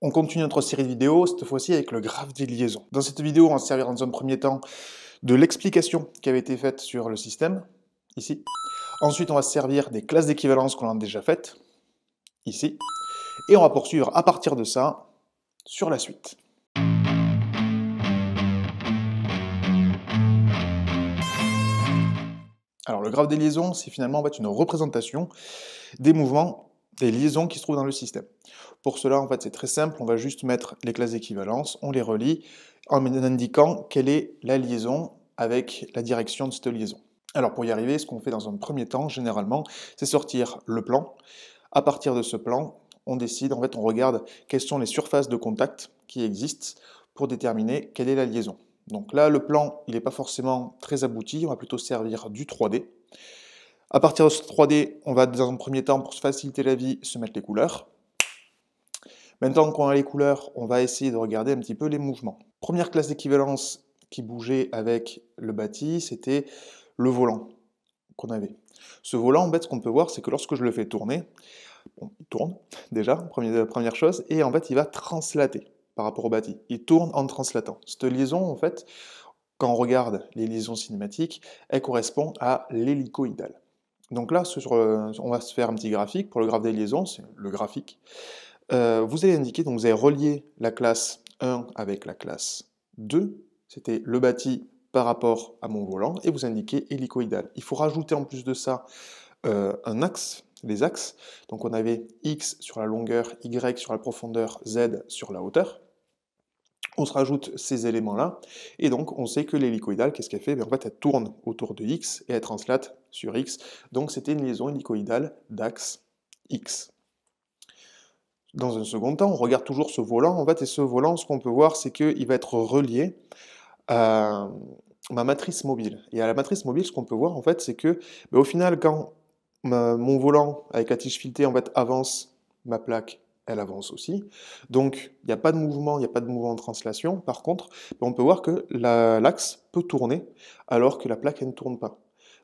On continue notre série de vidéos, cette fois-ci avec le graphe des liaisons. Dans cette vidéo, on va se servir dans un premier temps de l'explication qui avait été faite sur le système, ici. Ensuite, on va se servir des classes d'équivalence qu'on a déjà faites, ici. Et on va poursuivre à partir de ça sur la suite. Alors le graphe des liaisons, c'est finalement en fait une représentation des mouvements, des liaisons qui se trouvent dans le système. Pour cela, en fait, c'est très simple, on va juste mettre les classes d'équivalence, on les relie en indiquant quelle est la liaison avec la direction de cette liaison. Alors pour y arriver, ce qu'on fait dans un premier temps, généralement, c'est sortir le plan. À partir de ce plan, on décide, en fait, on regarde quelles sont les surfaces de contact qui existent pour déterminer quelle est la liaison. Donc là, le plan, il n'est pas forcément très abouti, on va plutôt servir du 3D. À partir de ce 3D, on va dans un premier temps, pour se faciliter la vie, se mettre les couleurs. Maintenant qu'on a les couleurs, on va essayer de regarder un petit peu les mouvements. Première classe d'équivalence qui bougeait avec le bâti, c'était le volant qu'on avait. Ce volant, en fait, ce qu'on peut voir, c'est que lorsque je le fais tourner, bon, il tourne déjà, première chose, et en fait, il va translater par rapport au bâti. Il tourne en translatant. Cette liaison, en fait, quand on regarde les liaisons cinématiques, elle correspond à l'hélicoïdale. Donc là, on va se faire un petit graphique. Pour le graphe des liaisons, c'est le graphique. Vous allez indiquer, donc vous allez relier la classe 1 avec la classe 2. C'était le bâti par rapport à mon volant, et vous indiquez hélicoïdal. Il faut rajouter en plus de ça un axe, les axes. Donc on avait X sur la longueur, Y sur la profondeur, Z sur la hauteur. On se rajoute ces éléments-là, et donc on sait que l'hélicoïdale, qu'est-ce qu'elle fait? En fait, elle tourne autour de X et elle translate sur X. Donc c'était une liaison hélicoïdale d'axe X. Dans un second temps, on regarde toujours ce volant, en fait, et ce volant, ce qu'on peut voir, c'est qu'il va être relié à ma matrice mobile. Et à la matrice mobile, ce qu'on peut voir, en fait, c'est que, au final, quand mon volant avec la tige filetée, en fait, avance, ma plaque, elle avance aussi. Donc, il n'y a pas de mouvement, il n'y a pas de mouvement de translation. Par contre, on peut voir que l'axe peut tourner, alors que la plaque, elle ne tourne pas.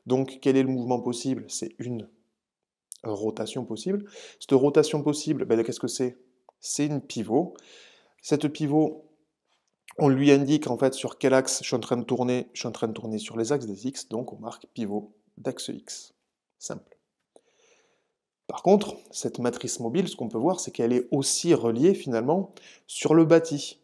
Donc, quel est le mouvement possible? C'est une rotation possible. Cette rotation possible, qu'est-ce que c'est? C'est une pivot. Cette pivot, on lui indique en fait sur quel axe je suis en train de tourner. Je suis en train de tourner sur les axes des X, donc on marque pivot d'axe X. Simple. Par contre, cette matrice mobile, ce qu'on peut voir, c'est qu'elle est aussi reliée finalement sur le bâti.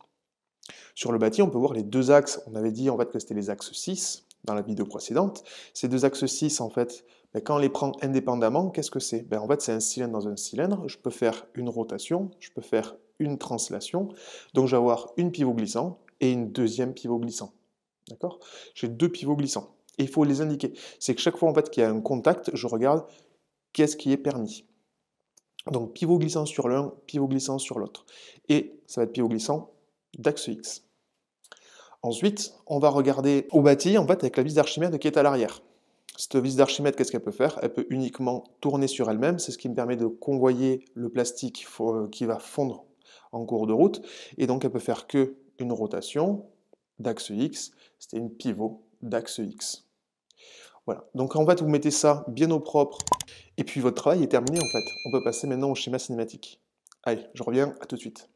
Sur le bâti, on peut voir les deux axes. On avait dit en fait que c'était les axes 6 dans la vidéo précédente. Ces deux axes 6, en fait, quand on les prend indépendamment, qu'est-ce que c'est? En fait, c'est un cylindre dans un cylindre. Je peux faire une rotation, je peux faire une translation. Donc, je vais avoir une pivot glissant et une deuxième pivot glissant. D'accord? J'ai deux pivots glissants. Et il faut les indiquer. C'est que chaque fois en fait, qu'il y a un contact, je regarde qu'est-ce qui est permis. Donc, pivot glissant sur l'un, pivot glissant sur l'autre. Et ça va être pivot glissant d'axe X. Ensuite, on va regarder au bâti, en fait, avec la vis d'Archimède qui est à l'arrière. Cette vis d'Archimède, qu'est-ce qu'elle peut faire? Elle peut uniquement tourner sur elle-même, c'est ce qui me permet de convoyer le plastique qui va fondre en cours de route, et donc elle peut faire que une rotation d'axe X, c'était une pivot d'axe X. Voilà, donc en fait, vous mettez ça bien au propre, et puis votre travail est terminé en fait. On peut passer maintenant au schéma cinématique. Allez, je reviens, à tout de suite.